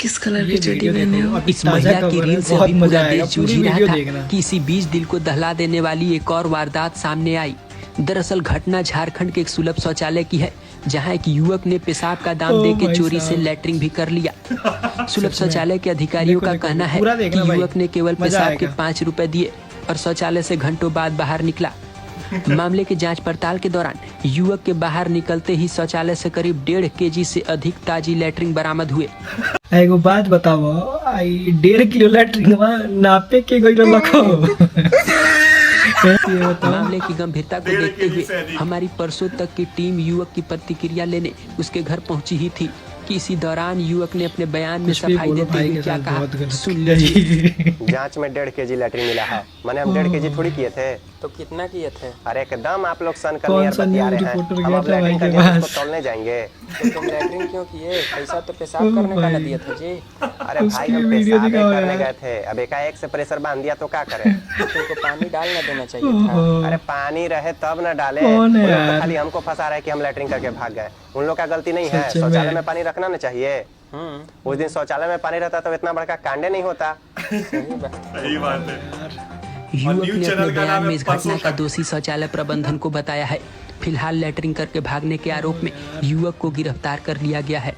किस कलर की चड्डी पहने हो? इस महिला की रील से अभी पूरा देश जूझ ही रहा था कि इसी बीच दिल को दहला देने वाली एक और वारदात सामने आई। दरअसल घटना झारखंड के एक सुलभ शौचालय की है, जहां एक युवक ने पेशाब का दाम देके चोरी से लैट्रिन भी कर लिया। सुलभ शौचालय के अधिकारियों का कहना है कि युवक ने केवल पेशाब के 5 रुपए दिए और शौचालय से घंटों बाद बाहर निकला। मामले की जांच पड़ताल के दौरान युवक के बाहर निकलते ही शौचालय से करीब 1.5 केजी से अधिक ताजी लैट्रिन बरामद हुए। एगो बात बताओ, 1.5 किलो लैट्रिन नापे के गइल लखो। मामले की गंभीरता को देखते हुए हमारी परसों तक की टीम युवक की प्रतिक्रिया लेने उसके घर पहुंची ही थी कि इसी दौरान युवक ने अपने बयान में सफाई देते हुए क्या कहा, सुन लीजिए। जांच में 1.5 केजी लैट्रिन मिला है। मैंने हम 1.5 केजी थोड़ी किए थे। तो कितना किए थे? अरे एकदम आप लोग सन का नियर बतिया रहे हैं। हम अब लैट्रिन का गैस को तोलने जाएंगे। तो तुम लैट्रिन क्यों किए? पैसा तो पेशाब करने का ना दिए थे जी। अरे भाई हम पेशाब करने गए थे, अब एकाएक से प्रेशर बांध दिया तो क्या करें? तुमको पानी डाल ना देना चाहिए था। अरे पानी रहे तब न डाले। उन लोग तो खाली हमको फंसा रहे कि हम लैट्रिन करके भाग गए। उन लोग का गलती नहीं है। शौचालय में पानी रखना ना चाहिए। उस दिन शौचालय में पानी रहता तो इतना बड़का कांडे नहीं होता। सही बात है। युवक ने अपने बयान में इस घटना का दोषी शौचालय प्रबंधन को बताया है। फिलहाल लैट्रिन करके भागने के आरोप में युवक को गिरफ्तार कर लिया गया है।